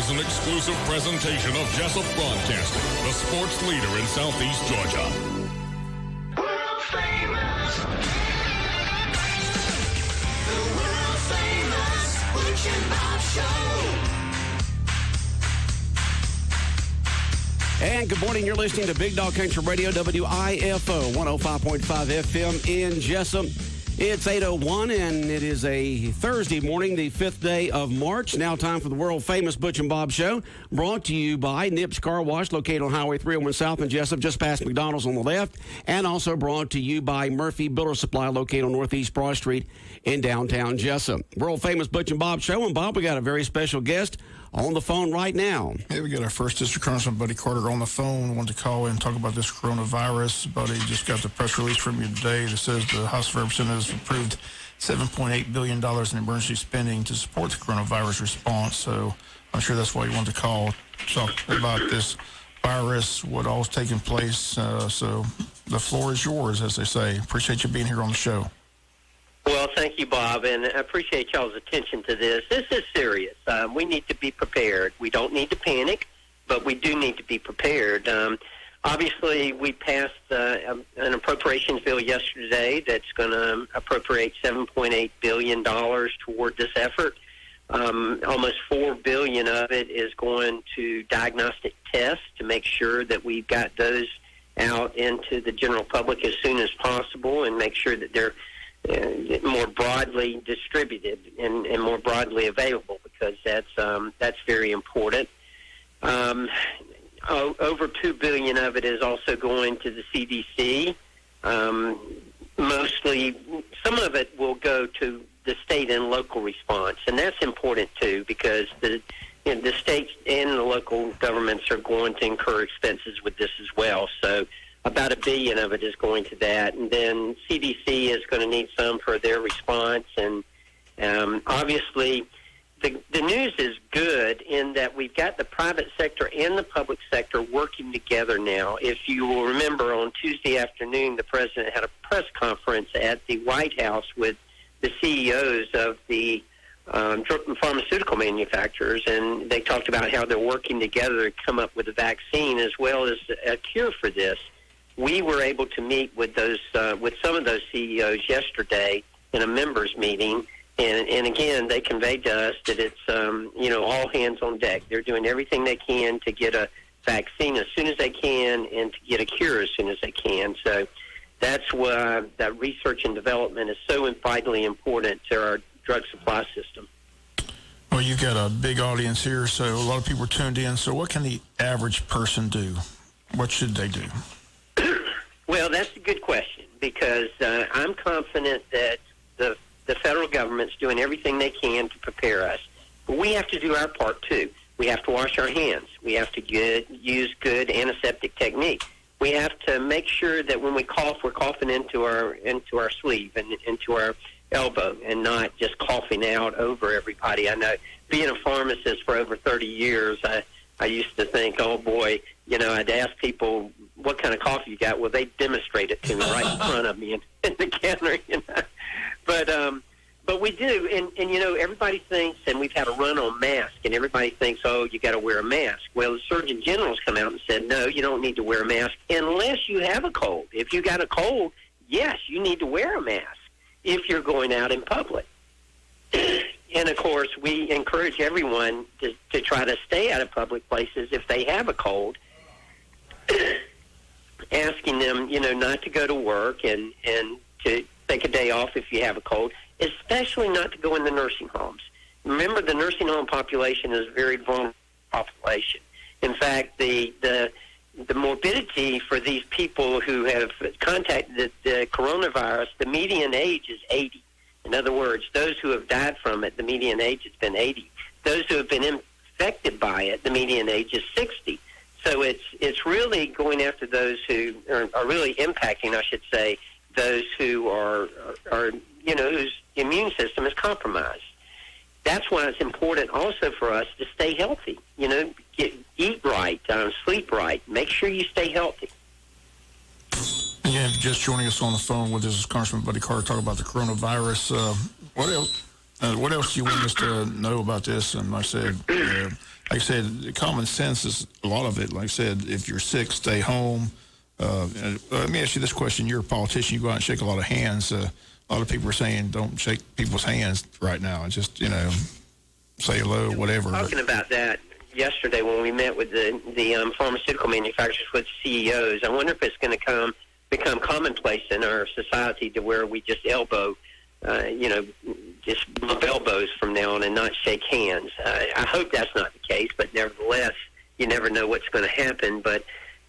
is an exclusive presentation of Jesup Broadcasting, the sports leader in Southeast Georgia. World famous. The world famous Butch and Bob Show. And good morning. You're listening to Big Dog Country Radio, WIFO 105.5 FM in Jesup. It's 8:01, and it is a Thursday morning, the 5th day of March. Now time for the world-famous Butch and Bob Show, brought to you by Nips Car Wash, located on Highway 301 South in Jesup, just past McDonald's on the left, and also brought to you by Murphy Builder Supply, located on Northeast Broad Street in downtown Jesup. World-famous Butch and Bob Show, and Bob, we got a very special guest on the phone right now. Hey, we got our first district congressman, Buddy Carter, on the phone. Wanted to call in and talk about this coronavirus. Buddy just got the press release from you today that says the House of Representatives approved $7.8 billion in emergency spending to support the coronavirus response. So I'm sure that's why you wanted to call, talk about this virus, what all's taking place. So the floor is yours, as they say. Appreciate you being here on the show. Well, thank you, Bob, and I appreciate y'all's attention to this. This is serious. We need to be prepared. We don't need to panic, but we do need to be prepared. Obviously, we passed an appropriations bill yesterday that's going to appropriate $7.8 billion toward this effort. Almost $4 billion of it is going to diagnostic tests to make sure that we've got those out into the general public as soon as possible and make sure that they're more broadly distributed and more broadly available, because that's very important. Over $2 billion of it is also going to the CDC. Mostly, some of it will go to the state and local response, and that's important too, because the states and the local governments are going to incur expenses with this as well. So about $1 billion of it is going to that, and then CDC is going to need some for their response. And obviously, the news is good in that we've got the private sector and the public sector working together now. If you will remember, on Tuesday afternoon, the president had a press conference at the White House with the CEOs of the pharmaceutical manufacturers, and they talked about how they're working together to come up with a vaccine as well as a cure for this. We were able to meet with some of those CEOs yesterday in a members meeting, and again, they conveyed to us that it's all hands on deck. They're doing everything they can to get a vaccine as soon as they can and to get a cure as soon as they can. So that's why that research and development is so vitally important to our drug supply system. Well, you've got a big audience here, so a lot of people are tuned in. So what can the average person do? What should they do? Well, that's a good question, because I'm confident that the federal government's doing everything they can to prepare us. But we have to do our part, too. We have to wash our hands. We have to use good antiseptic technique. We have to make sure that when we cough, we're coughing into our sleeve and into our elbow and not just coughing out over everybody. I know, being a pharmacist for over 30 years, I used to think, oh, boy, I'd ask people, what kind of coffee you got? Well, they demonstrate it to me right in front of me in the counter, But we do, and everybody thinks, and we've had a run on masks, and everybody thinks, oh, you got to wear a mask. Well, the Surgeon General's come out and said, no, you don't need to wear a mask unless you have a cold. If you got a cold, yes, you need to wear a mask if you're going out in public. And, of course, we encourage everyone to try to stay out of public places if they have a cold, asking them, not to go to work and to take a day off if you have a cold, especially not to go in the nursing homes. Remember, the nursing home population is a very vulnerable population. In fact, the morbidity for these people who have contacted the coronavirus, the median age is 80. In other words, those who have died from it, the median age has been 80. Those who have been infected by it, the median age is 60. So it's really going after those who are really impacting, I should say, those who are whose immune system is compromised. That's why it's important also for us to stay healthy. Eat right, sleep right. Make sure you stay healthy. Yeah, just joining us on the phone with us is Congressman Buddy Carter talking about the coronavirus. What else? What else do you want us to know about this? And like I said, common sense is a lot of it. Like I said, if you're sick, stay home. Let me ask you this question. You're a politician. You go out and shake a lot of hands. A lot of people are saying don't shake people's hands right now. Just, say hello, whatever. Talking about that yesterday when we met with the pharmaceutical manufacturers with CEOs, I wonder if it's going to become commonplace in our society to where we just just bump elbows from now on and not shake hands. I hope that's not the case, but nevertheless, you never know what's going to happen. But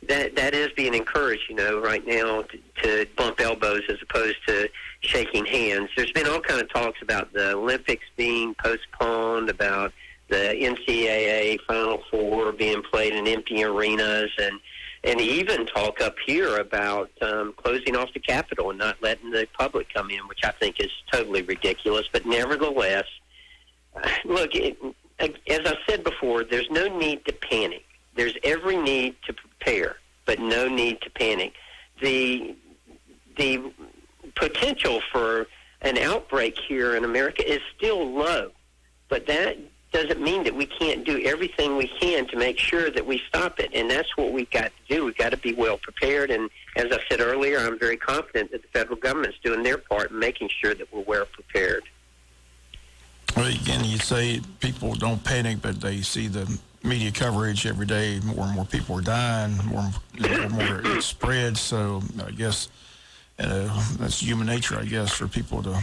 that is being encouraged, right now to bump elbows as opposed to shaking hands. There's been all kind of talks about the Olympics being postponed, about the NCAA Final Four being played in empty arenas, and even talk up here about closing off the Capitol and not letting the public come in, which I think is totally ridiculous. But nevertheless, look, as I said before, there's no need to panic. There's every need to prepare, but no need to panic. The potential for an outbreak here in America is still low, but that doesn't mean that we can't do everything we can to make sure that we stop it, and that's what we've got to do. We've got to be well prepared, and as I said earlier, I'm very confident that the federal government's doing their part in making sure that we're well prepared. Well, again, you say people don't panic, but they see the media coverage every day. More and more people are dying, more and more it spreads, so I guess that's human nature, I guess, for people to,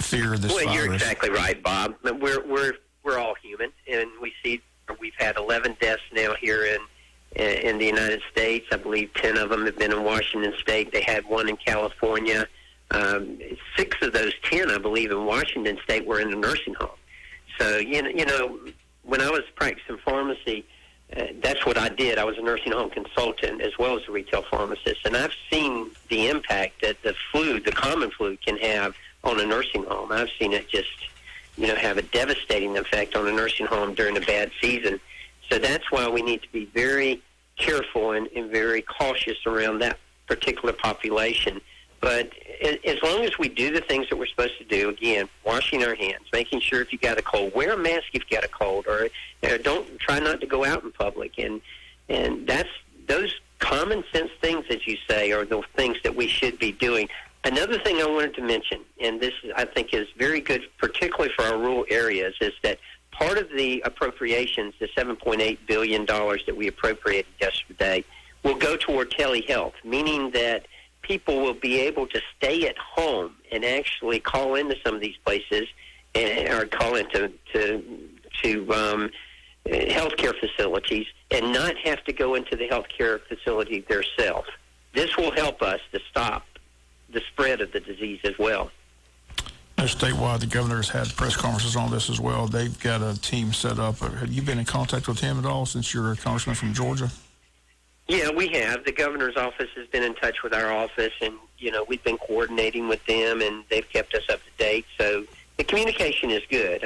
fear this virus. Well, you're exactly right, Bob. We're all human, and we've had 11 deaths now here in the United States. I believe 10 of them have been in Washington State. They had one in California. 6 of those 10, I believe, in Washington State were in a nursing home. So when I was practicing pharmacy, that's what I did. I was a nursing home consultant as well as a retail pharmacist, and I've seen the impact that the common flu, can have on a nursing home. I've seen it just, have a devastating effect on a nursing home during a bad season. So that's why we need to be very careful and very cautious around that particular population. But as long as we do the those that we're supposed to do, again, washing our hands, making sure if you got a cold, wear a mask if you got a cold, or don't try not to go out in public. And that's those common sense things that you say are the things that we should be doing. Another thing I wanted to mention, and this I think is very good, particularly for our rural areas, is that part of the appropriations, the $7.8 billion that we appropriated yesterday, will go toward telehealth, meaning that people will be able to stay at home and actually call into some of these places or call into healthcare facilities and not have to go into the healthcare facility themselves. This will help us to stop the spread of the disease as well. Statewide, the governor's had press conferences on this as well. They've got a team set up. Have you been in contact with him at all since you're a congressman from Georgia? Yeah, we have. The governor's office has been in touch with our office, and, we've been coordinating with them, and they've kept us up to date. So the communication is good.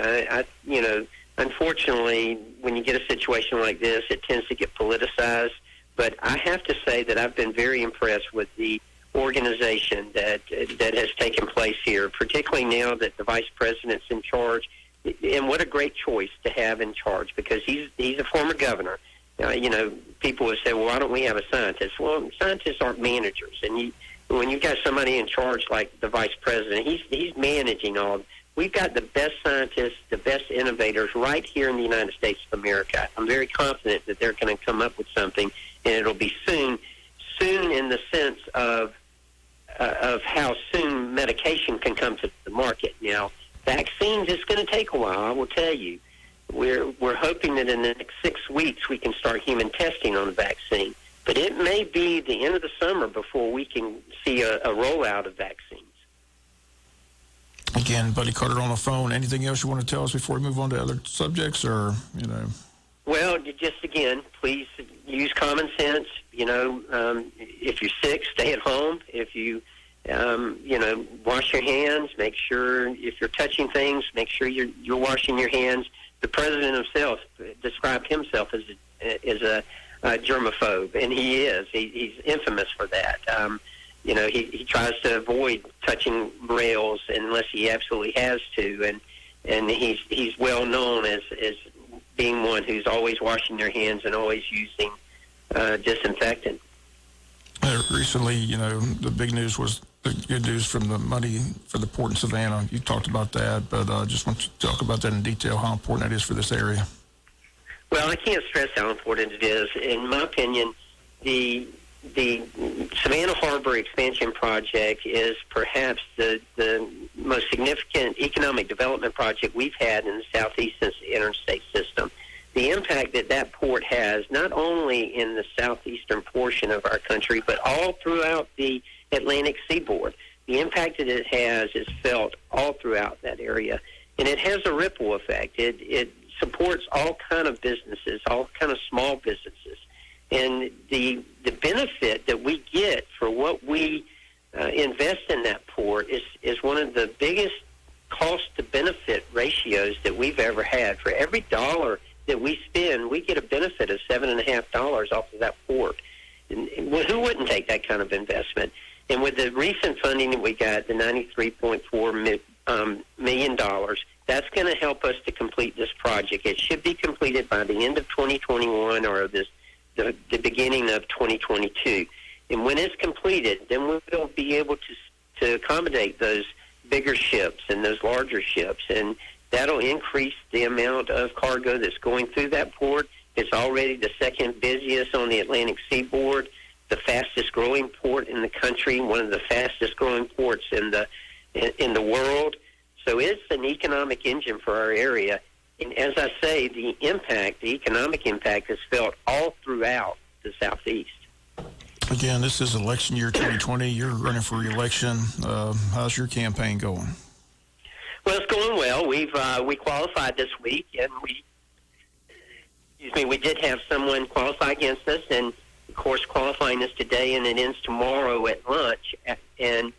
Unfortunately, when you get a situation like this, it tends to get politicized. But I have to say that I've been very impressed with the organization that has taken place here, particularly now that the vice president's in charge. And what a great choice to have in charge, because he's a former governor. People would say, well, why don't we have a scientist? Well, scientists aren't managers. And when you've got somebody in charge like the vice president, he's managing all. We've got the best scientists, the best innovators right here in the United States of America. I'm very confident that they're going to come up with something, and it'll be soon in the sense of how soon medication can come to the market. Now, vaccines, it's going to take a while, I will tell you. We're hoping that in the next 6 weeks we can start human testing on the vaccine. But it may be the end of the summer before we can see a rollout of vaccines. Again, Buddy Carter on the phone. Anything else you want to tell us before we move on to other subjects, or, Well, just again, please use common sense. If you're sick, stay at home. If you, wash your hands. Make sure if you're touching things, make sure you're washing your hands. The president himself described himself as a germaphobe, and he is. He's infamous for that. he tries to avoid touching rails unless he absolutely has to, and he's well known as being one who's always washing their hands and always using disinfectant. Recently, the big news was the good news from the money for the port in Savannah. You talked about that, but I just want to talk about that in detail, how important that is for this area. Well, I can't stress how important it is. In my opinion, the Savannah Harbor Expansion Project is perhaps the most significant economic development project we've had in the southeast interstate system. The impact that port has, not only in the southeastern portion of our country, but all throughout the Atlantic seaboard. The impact that it has is felt all throughout that area, and it has a ripple effect. It supports all kind of businesses, all kind of small businesses. And the benefit that we get for what we invest in that port is one of the biggest cost-to-benefit ratios that we've ever had. For every dollar that we spend, we get a benefit of $7.50 off of that port. And who wouldn't take that kind of investment? And with the recent funding that we got, the $93.4 million, that's going to help us to complete this project. It should be completed by the end of 2021 or the beginning of 2022. And when it's completed, then we'll be able to accommodate those bigger ships and those larger ships, and that'll increase the amount of cargo that's going through that port. It's already the second busiest on the Atlantic seaboard, the fastest growing port in the country, one of the fastest growing ports in the world. So it's an economic engine for our area. And as I say, the economic impact is felt all throughout the southeast. Again, this is election year 2020. You're running for re-election. How's your campaign going? Well, it's going well. We qualified this week, and we did have someone qualify against us, and of course qualifying us today, and it ends tomorrow at lunch. And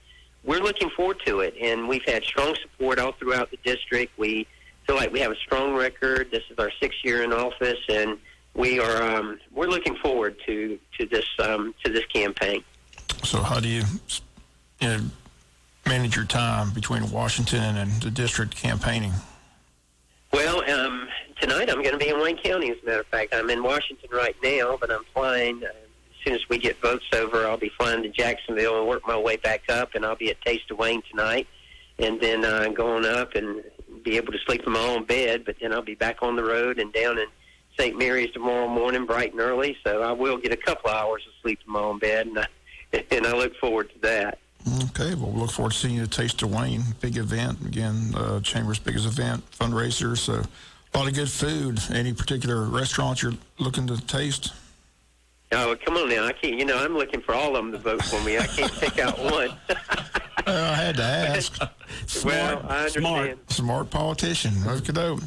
we're looking forward to it. And we've had strong support all throughout the district. We feel like we have a strong record. This is our 6th year in office, and we're looking forward to this campaign. So, how do you manage your time between Washington and the district campaigning? Well, tonight I'm going to be in Wayne County, as a matter of fact. I'm in Washington right now, but I'm flying. As soon as we get votes over, I'll be flying to Jacksonville and work my way back up, and I'll be at Taste of Wayne tonight, and then going up and be able to sleep in my own bed, but then I'll be back on the road and down in St. Mary's tomorrow morning bright and early, so I will get a couple of hours of sleep in my own bed, and I look forward to that. Okay, well, we look forward to seeing you at Taste of Wayne, big event. Again, Chamber's biggest event, fundraiser, so a lot of good food. Any particular restaurants you're looking to taste? Oh, come on now. I can't, I'm looking for all of them to vote for me. I can't pick out one. I had to ask. Well, I understand. Smart politician. Okay, well,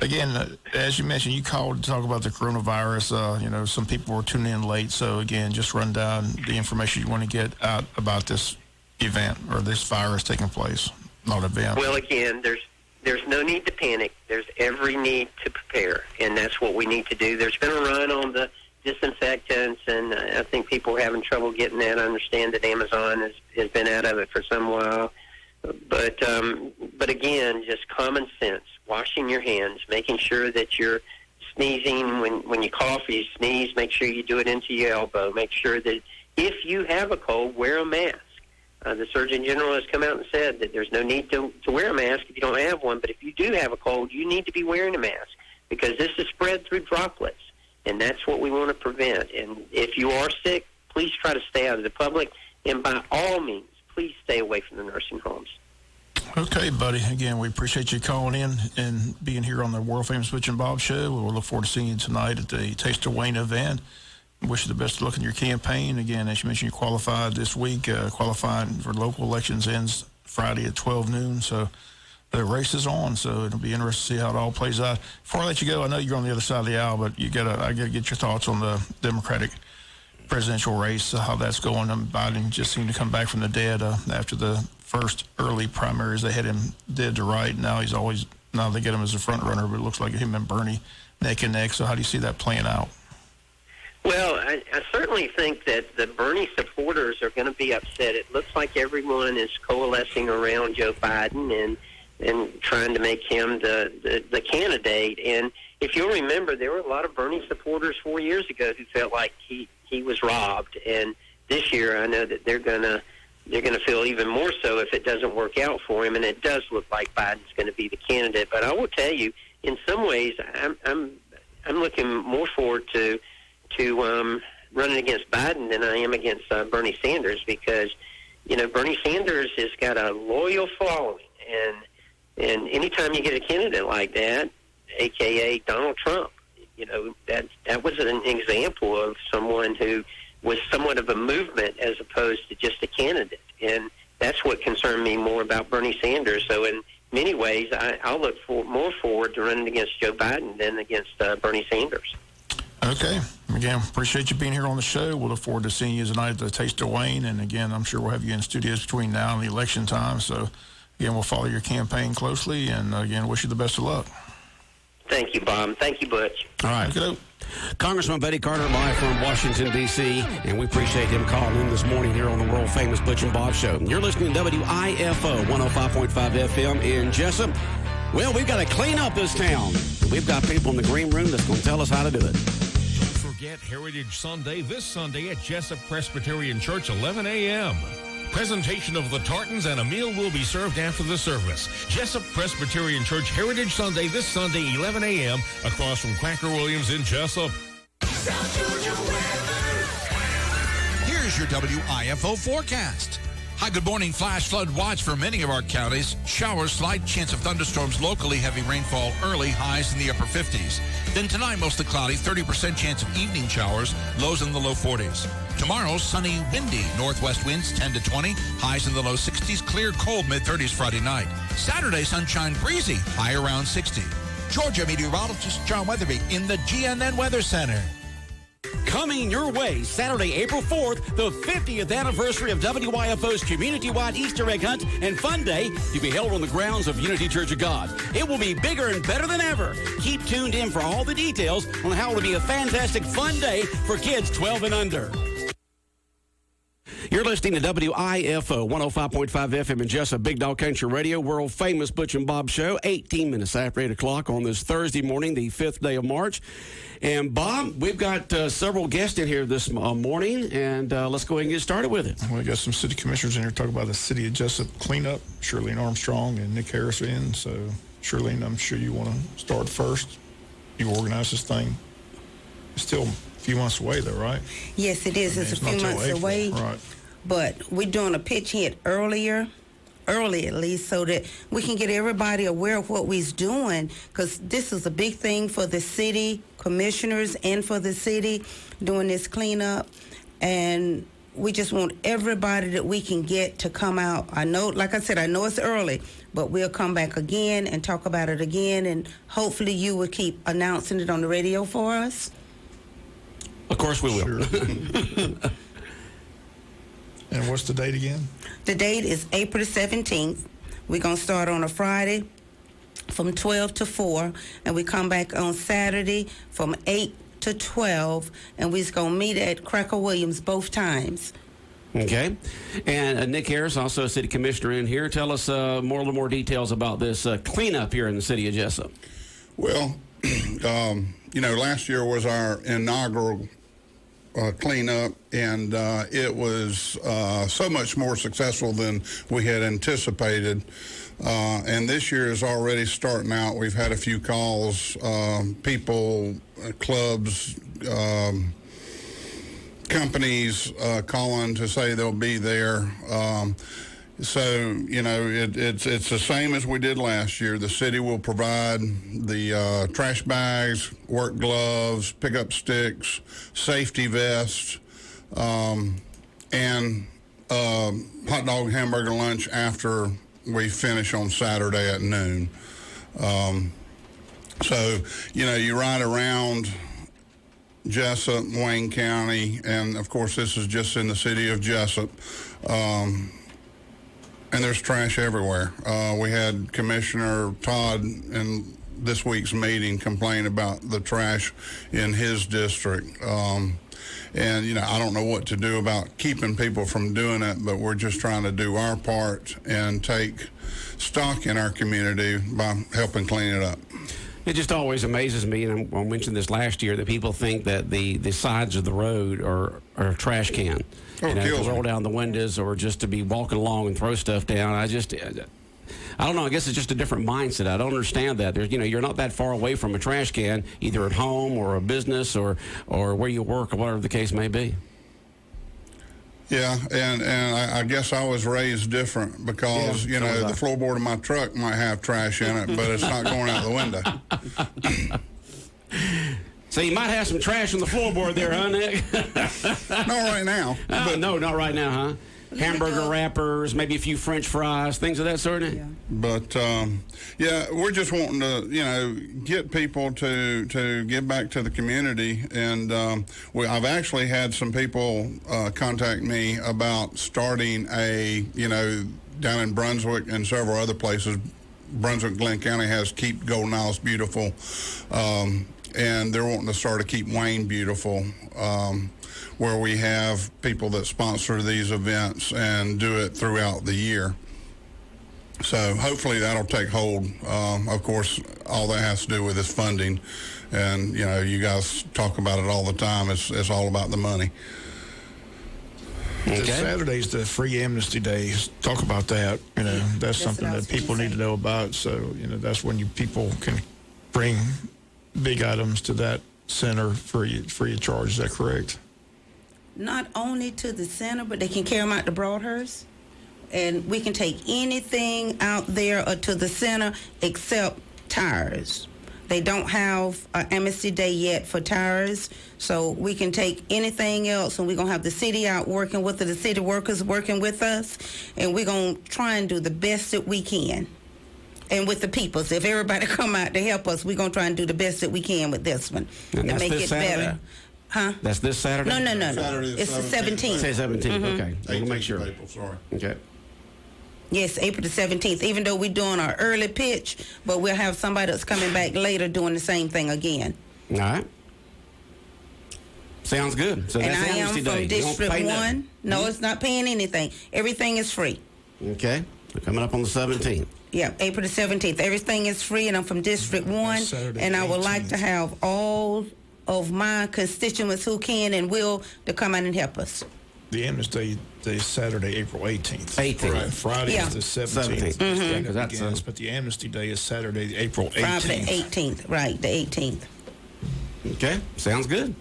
again, as you mentioned, you called to talk about the coronavirus. Some people were tuning in late. So, again, just run down the information you want to get out about this event or this virus taking place, not event. Well, again, there's no need to panic. There's every need to prepare, and that's what we need to do. There's been a run on the disinfectants, and I think people are having trouble getting that. I understand that Amazon has been out of it for some while. But again, just common sense, washing your hands, making sure that you're sneezing. When you cough or you sneeze, make sure you do it into your elbow. Make sure that if you have a cold, wear a mask. The Surgeon General has come out and said that there's no need to wear a mask if you don't have one, but if you do have a cold, you need to be wearing a mask because this is spread through droplets, and that's what we want to prevent. And if you are sick, please try to stay out of the public, and by all means, please stay away from the nursing homes. Okay, buddy. Again, we appreciate you calling in and being here on the world-famous Butch and Bob show. We'll look forward to seeing you tonight at the Taste of Wayne event. Wish you the best of luck in your campaign. Again, as you mentioned, you qualified this week. Qualifying for local elections ends Friday at 12 noon. So the race is on. So it'll be interesting to see how it all plays out. Before I let you go, I know you're on the other side of the aisle, but I got to get your thoughts on the Democratic presidential race, how that's going. Biden just seemed to come back from the dead after the first early primaries. They had him dead to right. Now they get him as a front runner, but it looks like him and Bernie neck and neck. So how do you see that playing out? Well, I certainly think that the Bernie supporters are going to be upset. It looks like everyone is coalescing around Joe Biden and trying to make him the candidate. And if you'll remember, there were a lot of Bernie supporters 4 years ago who felt like he was robbed. And this year, I know that they're going to feel even more so if it doesn't work out for him. And it does look like Biden's going to be the candidate. But I will tell you, in some ways, I'm looking more forward to running against Biden than I am against Bernie Sanders, because, Bernie Sanders has got a loyal following. And anytime you get a candidate like that, a.k.a. Donald Trump, that was an example of someone who was somewhat of a movement as opposed to just a candidate. And that's what concerned me more about Bernie Sanders. So in many ways, I'll look more forward to running against Joe Biden than against Bernie Sanders. Okay. Again, appreciate you being here on the show. We'll look forward to seeing you tonight at the Taste of Wayne. And again, I'm sure we'll have you in studios between now and the election time. So again, we'll follow your campaign closely. And again, wish you the best of luck. Thank you, Bob. Thank you, Butch. All right. Okay. Congressman Buddy Carter live from Washington, D.C., and we appreciate him calling in this morning here on the world-famous Butch and Bob Show. You're listening to WIFO 105.5 FM in Jesup. Well, we've got to clean up this town. We've got people in the green room that's going to tell us how to do it. Don't forget Heritage Sunday this Sunday at Jesup Presbyterian Church, 11 a.m. Presentation of the tartans and a meal will be served after the service. Jesup Presbyterian Church Heritage Sunday this Sunday, 11 a.m. across from Quaker Williams in Jesup. South Georgia weather. Here's your WIFO forecast. Hi, good morning. Flash flood watch for many of our counties. Showers, slight chance of thunderstorms locally, heavy rainfall early, highs in the upper 50s. Then tonight, mostly cloudy, 30% chance of evening showers, lows in the low 40s. Tomorrow, sunny, windy, northwest winds 10 to 20, highs in the low 60s, clear, cold, mid-30s Friday night. Saturday, sunshine, breezy, high around 60. Georgia meteorologist John Weatherby in the GNN Weather Center. Coming your way, Saturday, April 4th, the 50th anniversary of WIFO's community-wide Easter egg hunt and fun day to be held on the grounds of Unity Church of God. It will be bigger and better than ever. Keep tuned in for all the details on how it will be a fantastic fun day for kids 12 and under. You're listening to WIFO 105.5 FM in Jesup, Big Dog Country Radio, world-famous Butch and Bob Show, 18 minutes after 8 o'clock on this Thursday morning, the 5th day of March. And, Bob, we've got several guests in here this morning, and let's go ahead and get started with it. We got some city commissioners in here talking about the city of Jesup cleanup. Shirlene Armstrong and Nick Harris are in. So, Shirlene, I'm sure you want to start first. You organize this thing. It's still a few months away, though, right? Yes, it is. It's a few months away. Right. But we're doing a pitch hit early at least, so that we can get everybody aware of what we're doing, because this is a big thing for the city commissioners and for the city doing this cleanup. And we just want everybody that we can get to come out. I know, like I said, I know it's early, but we'll come back again and talk about it again, and hopefully you will keep announcing it on the radio for us. Of course we will. Sure. And what's the date again? The date is April 17th. We're going to start on a Friday from 12 to 4, and we come back on Saturday from 8 to 12, and we're going to meet at Cracker Williams both times. Okay. And Nick Harris, also a city commissioner in here. Tell us a little more details about this cleanup here in the city of Jesup. Well, last year was our inaugural cleanup, and it was so much more successful than we had anticipated. And this year is already starting out. We've had a few calls, people, clubs, companies calling to say they'll be there. It's the same as we did last year. The city will provide the trash bags, work gloves, pickup sticks, safety vests, and hot dog hamburger lunch after we finish on Saturday at noon. You ride around Jesup, Wayne County, and of course this is just in the city of Jesup. And there's trash everywhere. We had Commissioner Todd and this week's meeting complain about the trash in his district. And, you know, I don't know what to do about keeping people from doing it, but we're just trying to do our part and take stock in our community by helping clean it up. It just always amazes me, and I mentioned this last year, that people think that the sides of the road are a trash can. Oh, You know, kills to roll me. down the windows or just to be walking along and throw stuff down. I don't know. I guess it's just a different mindset. I don't understand that. There's, you know, you're not that far away from a trash can, either at home or a business or where you work or whatever the case may be. Yeah, and I guess I was raised different because, Yeah, you so know, was I. the floorboard of my truck might have trash in it, but it's not going out the window. So you might have some trash on the floorboard there, huh, Nick? Not right now. But no, not right now, huh? Hamburger wrappers, maybe a few French fries, things of that sort. Yeah. But, yeah, we're just wanting to, you know, get people to give back to the community. And I've actually had some people contact me about starting a, you know, down in Brunswick and several other places. Brunswick, Glenn County has Keep Golden Isles Beautiful. And they're wanting to start a Keep Wayne Beautiful, where we have people that sponsor these events and do it throughout the year. So hopefully that'll take hold. Of course, all that has to do with is funding. And, you know, you guys talk about it all the time. It's all about the money. Okay. Saturday's the free amnesty day. Talk about that. You know, that's something what I that was people gonna need to say. know about. So, you know, that's when people can bring big items to that center free of charge. Is that correct? Not only to the center, but they can carry them out to Broadhurst. And we can take anything out there or to the center except tires. They don't have an amnesty day yet for tires, so we can take anything else, and we're going to have the city out working with it, the city workers working with us, and we're going to try and do the best that we can. And with the people, so if everybody come out to help us, we're going to try and do the best that we can with this one And and that's make this it Saturday? better. Huh? That's this Saturday? No. Saturday the It's the 17th. Say 17th. Okay. I want to make 18th sure. of April, sorry. Okay. Yes, April the 17th, even though we're doing our early pitch, but we'll have somebody that's coming back later doing the same thing again. All right. Sounds good. So And that's I am Amnesty from Day. You don't District pay 1. nothing. No, it's not paying anything. Everything is free. Okay. So coming up on the 17th. Yeah, April the 17th. Everything is free, and I'm from District 1. Saturday, And I would like 18th. to have all of my constituents who can and will to come out and help us. The amnesty day is Saturday, April 18th. 18th. Right. Friday Yeah. is the 17th. 17th. Yeah, Because that's, begins, but the amnesty day is Saturday, April 18th. Friday the 18th, right, the 18th. Okay. Sounds good.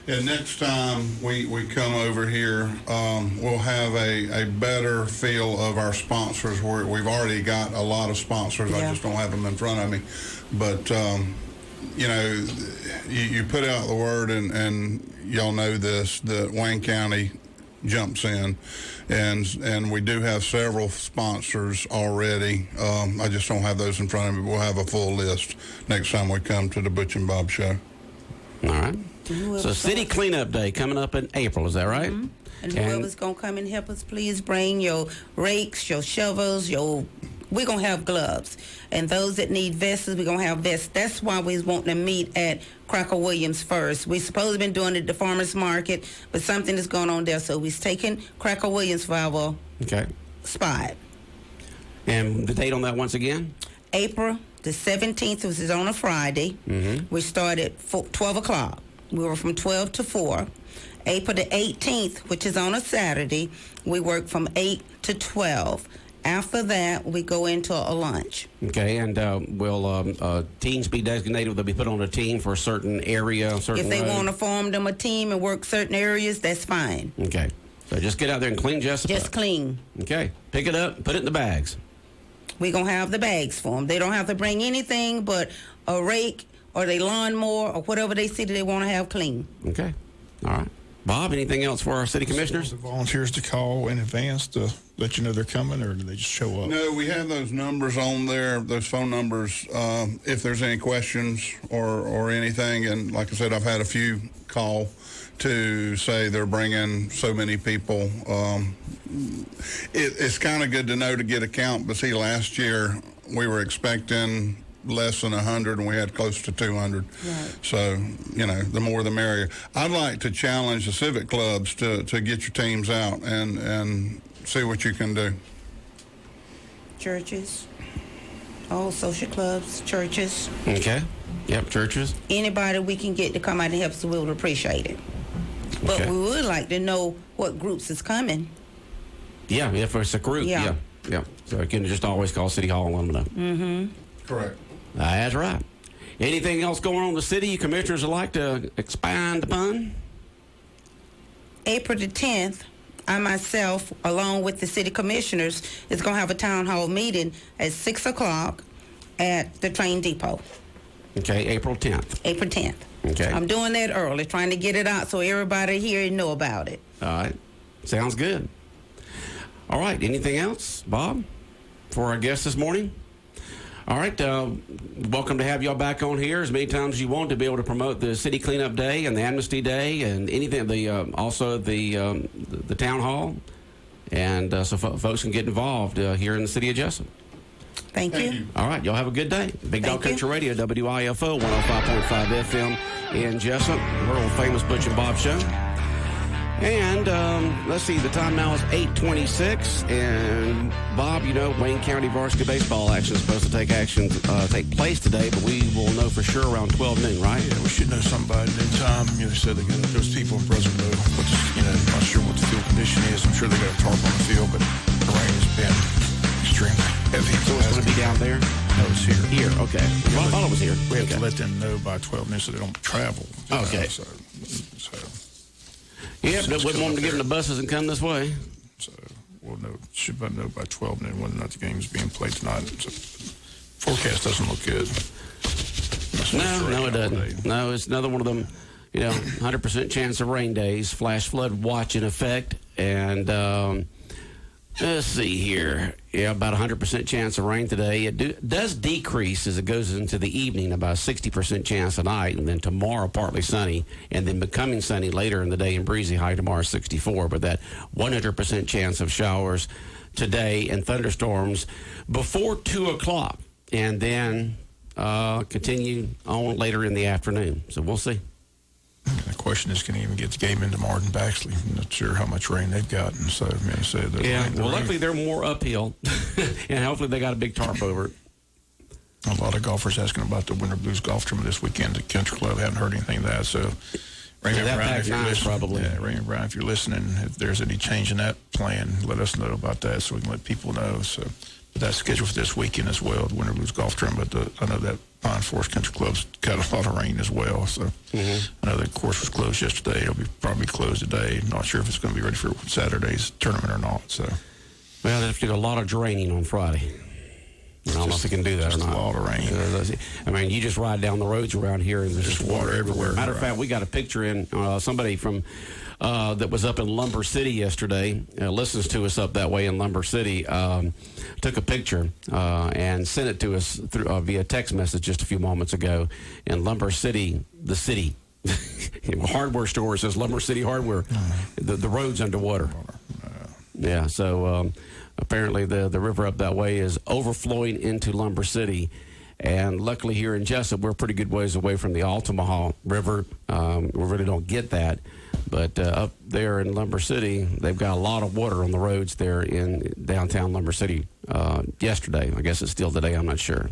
And next time we come over here, we'll have a better feel of our sponsors. We've already got a lot of sponsors. I Yeah. just don't have them in front of me. But, you know, you put out the word, and y'all know this, that Wayne County jumps in. And we do have several sponsors already. I just don't have those in front of me. We'll have a full list next time we come to the Butch and Bob show. All right. Whoever's So City Cleanup Day coming up in April. Is that right? And whoever's going to come and help us, please bring your rakes, your shovels, we're going to have gloves. And those that need vests, we're going to have vests. That's why we want to meet at Cracker Williams first. We supposed to been doing it at the farmer's market, but something is going on there. So we're taking Cracker Williams for our Okay. spot. And the date on that once again? April the 17th, which is on a Friday. We started 12 o'clock. We were from 12 to 4. April the 18th, which is on a Saturday, we work from 8 to 12. After that, we go into a lunch. Okay. And will teams be designated? Will they be put on a team for a certain area, a certain If they road? want to form them a team and work certain areas, that's fine. Okay. So just get out there and clean Jesup Just up. clean. Okay. Pick it up, put it in the bags. We're going to have the bags for them. They don't have to bring anything but a rake or their lawnmower or whatever they see that they want to have clean. Okay. All right. Bob, anything else for our city commissioners? The volunteers to call in advance to let you know they're coming, or do they just show up? No, we have those numbers on there, those phone numbers, if there's any questions or anything. And like I said, I've had a few call to say they're bringing so many people. It's kind of good to know to get a count, but see, last year we were expecting less than 100, and we had close to 200. Right. So, the more the merrier. I'd like to challenge the civic clubs to get your teams out and see what you can do. Churches, all social clubs, churches. Okay. Yep, churches. Anybody we can get to come out and help us, we would appreciate it. But Okay. we would like to know what groups is coming. Yeah, if it's a group. Yeah. Yeah. So you can just always call City Hall and let them know. Mm-hmm. Correct. That's right. Anything else going on in the city commissioners would like to expand upon? April the 10th, I myself, along with the city commissioners, is going to have a town hall meeting at 6 o'clock at the train depot. Okay, April 10th. April 10th. Okay. I'm doing that early, trying to get it out so everybody here know about it. All right. Sounds good. All right. Anything else, Bob, for our guest this morning? All right. Welcome to have y'all back on here as many times as you want to be able to promote the City Cleanup Day and the Amnesty Day and anything. Also the town hall, and so folks can get involved here in the city of Jesup. Thank you. All right. Y'all have a good day. Big Dog Thank you. Country Radio, WIFO 105.5 FM in Jesup, world famous Butch and Bob show. And let's see, the time now is 8:26. And Bob, Wayne County varsity baseball action is supposed to take place today, but we will know for sure around 12 noon, right? Yeah, we should know somebody in time. They said there's people in Pleasantville, but not sure what the field condition is. I'm sure they got a tarp on the field, but the rain has been extremely heavy. So it's going to be down there? No, it's here. Here, okay. Well, I thought it was here. We have Okay. to let them know by 12 noon so they don't travel. Okay. So Yep, but wouldn't want them to get in the buses and come this way. we'll know, should know by 12 noon whether or not the game is being played tonight. So, forecast doesn't look good. No, it doesn't. No, it's another one of them, 100% chance of rain days, flash flood watch in effect. And let's see here. Yeah, about 100% chance of rain today. It does decrease as it goes into the evening, about 60% chance tonight, and then tomorrow partly sunny, and then becoming sunny later in the day and breezy. High tomorrow 64, but that 100% chance of showers today and thunderstorms before 2 o'clock, and then continue on later in the afternoon. So we'll see. The question is, can he even get the game into Martin Baxley? I'm not sure how much rain they've gotten. So, Luckily they're more uphill, and hopefully they got a big tarp over it. A lot of golfers asking about the Winter Blues golf tournament this weekend at Country Club. Haven't heard anything of that. So, Raymond that Brown, back if you're nine, listening, probably. Yeah, Raymond Brown, if you're listening, if there's any change in that plan, let us know about that so we can let people know. So, but that's scheduled for this weekend as well, the Winter Blues golf tournament. But I know that Pine Forest Country Club's got a lot of rain as well. So I know the course was closed yesterday. It'll be probably closed today. Not sure if it's going to be ready for Saturday's tournament or not. So, Well, they have to do a lot of draining on Friday. I don't know if they can do that or not. a lot of rain. I mean, you just ride down the roads around here and there's just water everywhere. Matter of fact, we got a picture in somebody from that was up in Lumber City yesterday, listens to us up that way in Lumber City, took a picture and sent it to us through via text message just a few moments ago. In Lumber City, the city, hardware store says Lumber City Hardware. The road's underwater. Yeah, so apparently the river up that way is overflowing into Lumber City. And luckily here in Jesup, we're a pretty good ways away from the Altamaha River. We really don't get that. But up there in Lumber City, they've got a lot of water on the roads there in downtown Lumber City yesterday. I guess it's still today, I'm not sure.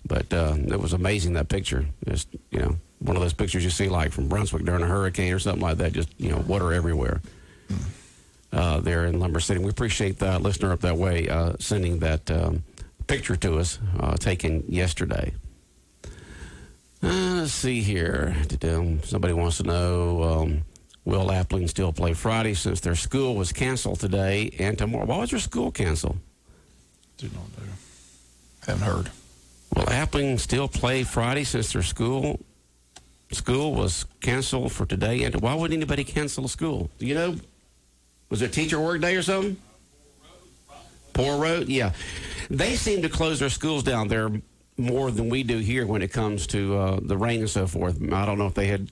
But it was amazing, that picture. Just, one of those pictures you see like from Brunswick during a hurricane or something like that, just, water everywhere. There in Lumber City. We appreciate that listener up that way sending that picture to us taken yesterday. Let's see here. Somebody wants to know, will Appling still play Friday since their school was canceled today and tomorrow? Why was their school canceled? Did not know. Haven't heard. Will Appling still play Friday since their school was canceled for today? And why would anybody cancel a school? Do you know? Was it teacher work day or something? Poor Road? Yeah. They seem to close their schools down there more than we do here when it comes to the rain and so forth. I don't know if they had,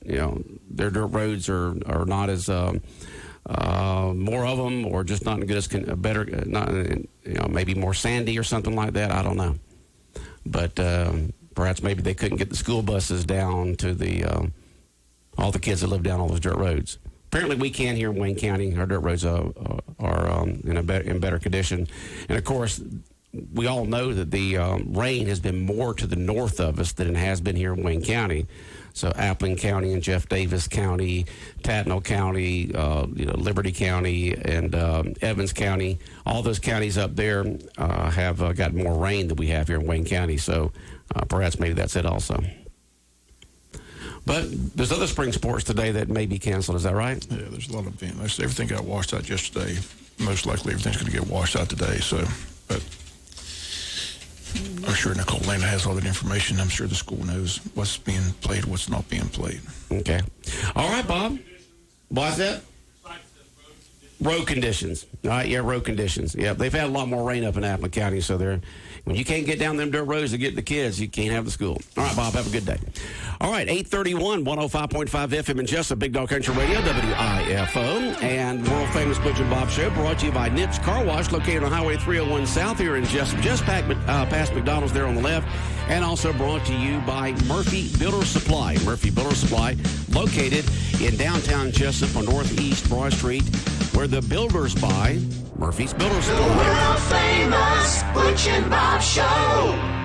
their dirt roads are not as more of them, or just not good as better, not maybe more sandy or something like that. I don't know. But perhaps maybe they couldn't get the school buses down to the all the kids that live down all those dirt roads. Apparently, we can here in Wayne County. Our dirt roads are in better condition. And, of course, we all know that the rain has been more to the north of us than it has been here in Wayne County. So Appling County and Jeff Davis County, Tattnall County, Liberty County, and Evans County, all those counties up there have got more rain than we have here in Wayne County. So perhaps maybe that's it also. But there's other spring sports today that may be canceled. Is that right? Yeah, there's a lot of events. Everything got washed out yesterday. Most likely everything's going to get washed out today. So, but I'm sure Nicole Lana has all that information. I'm sure the school knows what's being played, what's not being played. Okay. All right, Bob. Why's that? Road conditions. All right, yeah, road conditions. Yeah, they've had a lot more rain up in Appling County, so when you can't get down them dirt roads to get the kids, you can't have the school. All right, Bob, have a good day. All right, 831, 105.5 FM in Jesup, Big Dog Country Radio, WIFO, and world-famous Butch and Bob Show, brought to you by Nips Car Wash, located on Highway 301 South here in Jesup, just past McDonald's there on the left, and also brought to you by Murphy Builder Supply. Murphy Builder Supply, located in downtown Jesup on Northeast Broad Street, where the builders buy Murphy's Builder Supply. World famous Butch and Bob Show.